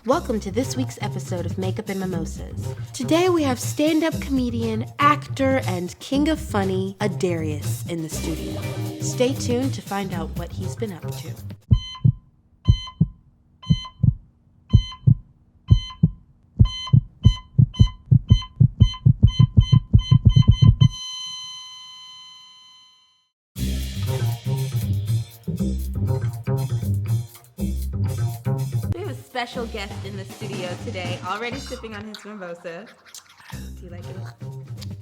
Welcome to this week's episode of Makeup and Mimosas. Today we have stand-up comedian, actor, and king of funny, Adarius, in the studio. Stay tuned to find out what he's been up to. Special guest in the studio today, already sipping on his mimosa. Do you like it?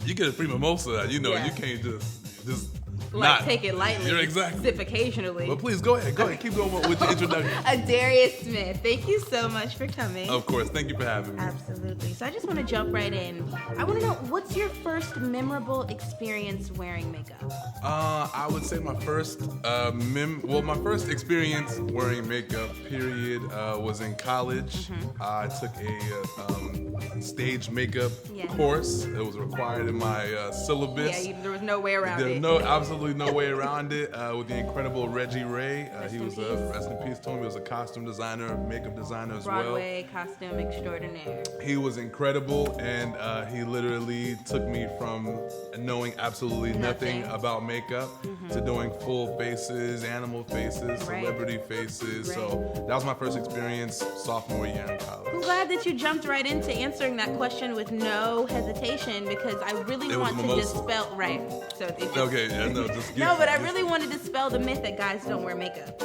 You get a free mimosa, you know, you can't just like take it lightly. You're exactly. Sip occasionally. But please go ahead, keep going with the introduction. Adarius Smith, thank you so much for coming. Of course, thank you for having me. Absolutely. So I just want to jump right in. I want to know, what's your first memorable experience wearing makeup? I would say my first my first experience wearing makeup, period, was in college. I took a stage makeup course. It was required in my syllabus. Yeah, there was no way around it. Absolutely no way around it. With the incredible Reggie Ray. He was rest in peace to him. He was a costume designer, makeup designer as well. Broadway costume extraordinaire. He was incredible, and he literally took me from knowing absolutely nothing about makeup to doing full faces, animal faces, celebrity faces. Right. So that was my first experience sophomore year in college. I'm glad that you jumped right into answering that question with no hesitation, because I really want to dispel. Right. So it's okay. Yeah, no, but I really want to dispel the myth that guys don't wear makeup.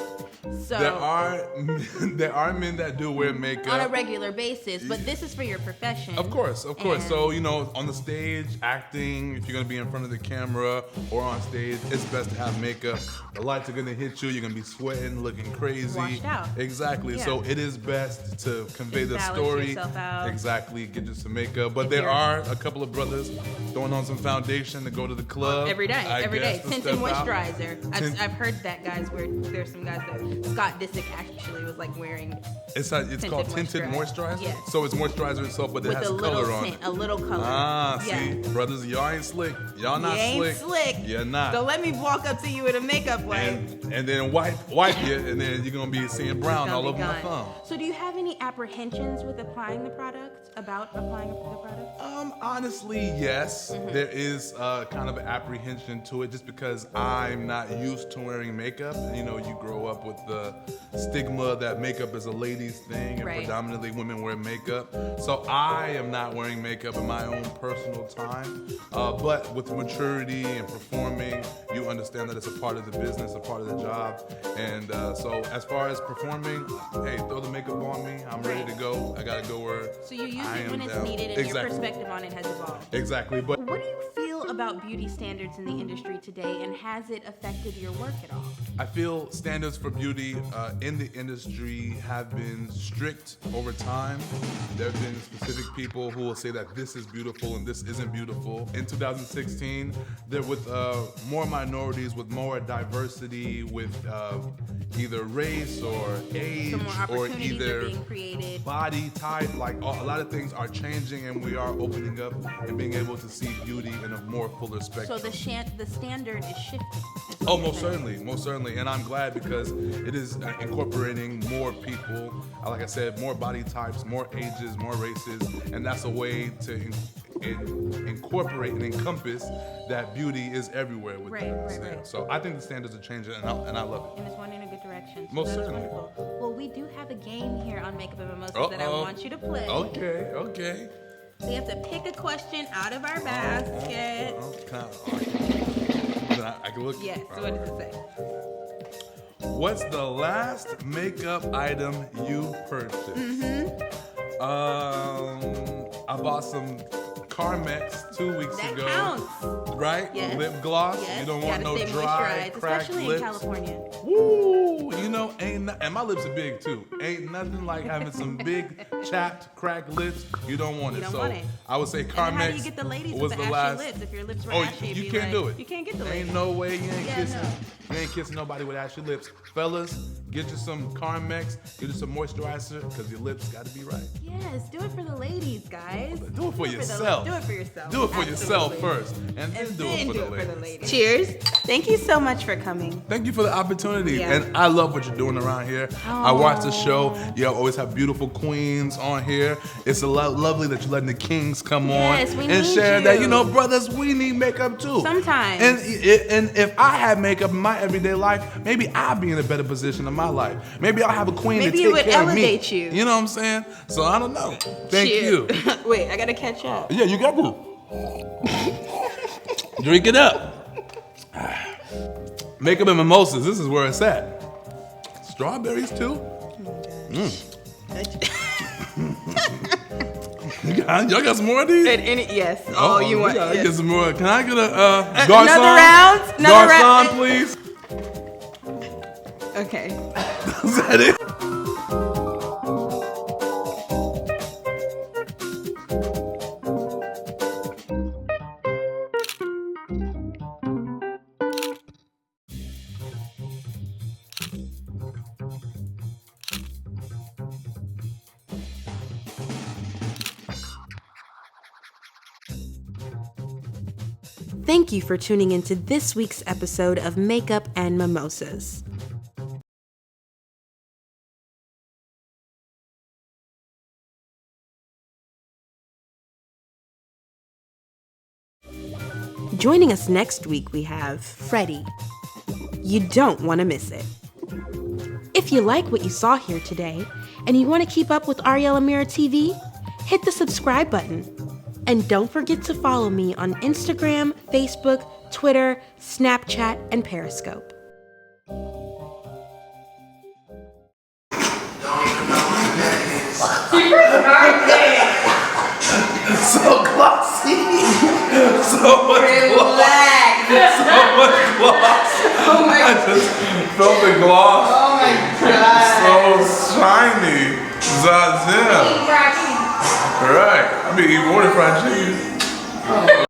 So there are men that do wear makeup on a regular basis, but this is for your profession. Of course. So, you know, on the stage, acting, if you're gonna be in front of the camera or on stage, it's best to have makeup. The lights are gonna hit you, you're gonna be sweating, looking crazy. Washed out. Exactly. Yeah. So it is best to convey the balance story. Yourself out. Exactly, get you some makeup. But there are a couple of brothers throwing on some foundation to go to the club. Every day. Tinted moisturizer. I've heard that there's some guys that Scott Disick actually was like wearing. It's called tinted moisturizer. Yes. So it's moisturizer itself, but it has color on it. A little color. See, brothers, y'all ain't slick. Y'all not slick. You're not. So let me walk up to you with a makeup wipe. And then wipe you, and then you're gonna be seeing brown all over my thumb. So do you have any apprehensions with applying the product? About applying the product? Honestly, yes. There is kind of an apprehension to it, just because I'm not used to wearing makeup. You know, you grow up with the stigma that makeup is a ladies' thing, and predominantly women wear makeup. So I am not wearing makeup in my own personal time. But with maturity and performing, you understand that it's a part of the business, a part of the job. And so as far as performing, hey, throw the makeup on me. I'm ready to go. I gotta go where So you use it when it's needed, and your perspective on it has evolved. Exactly. But what do you feel about beauty standards in the industry today, and has it affected your work at all? I feel standards for beauty in the industry have been strict over time. There have been specific people who will say that this is beautiful and this isn't beautiful. In 2016, there with more minorities, with more diversity, with either race or age, or either body type, like a lot of things are changing, and we are opening up and being able to see beauty in a more fuller spectrum. So the standard is shifting. Oh, most certainly, and I'm glad, because it is incorporating more people, like I said, more body types, more ages, more races, and that's a way to incorporate and encompass that beauty is everywhere with right. So I think the standards are changing, and I love it. And it's one in a good direction. So most certainly. Wonderful. Well, we do have a game here on Makeup and Mimosas that I want you to play. Okay. So you have to pick a question out of our basket. I can look. Yes. So what does it say? What's the last makeup item you purchased? I bought some Carmex 2 weeks ago. That counts. Right? Yes. Lip gloss. Yes. You don't want no dry, cracked especially lips. in California. Woo! You know, and my lips are big too. Ain't nothing like having some big, chapped, cracked lips. You don't want it. I would say Carmex. And how do you get the ladies with the ashy lips? If your lips were ashy, you can't do it. You can't get the ladies. Ain't no way you ain't kissing. No. You ain't kissing nobody with ashy lips. Fellas, get you some Carmex, get you some moisturizer, because your lips got to be right. Yes, do it for the ladies, guys. Do it for yourself. Do it for yourself. Do it for yourself first, and then do it for the ladies. Cheers. Thank you so much for coming. Thank you for the opportunity, and I love love what you're doing around here. I watch the show. You always have beautiful queens on here. It's lovely that you're letting the kings come on and share that. You know, brothers, we need makeup too. Sometimes. And if I had makeup in my everyday life, maybe I'd be in a better position in my life. Maybe I'll have a queen to take care of me. Maybe it would elevate you. You know what I'm saying? So I don't know. Thank you. Wait, I gotta catch up. Yeah, you got to. Drink it up. Makeup and mimosas. This is where it's at. Strawberries too. Y'all got some more of these? Yes. Oh, you want? Yes. Get some more. Can I get a garçon? Another round? Another round, please. Okay. Is that it? Thank you for tuning into this week's episode of Makeup and Mimosas. Joining us next week, we have Freddie. You don't want to miss it. If you like what you saw here today and you want to keep up with Ariel Amirah TV, hit the subscribe button. And don't forget to follow me on Instagram, Facebook, Twitter, Snapchat, and Periscope. So glossy. So much gloss. So much gloss. Oh my I just felt the gloss. Oh my god. So shiny. Zazim. Right. I be eating more than fried chicken.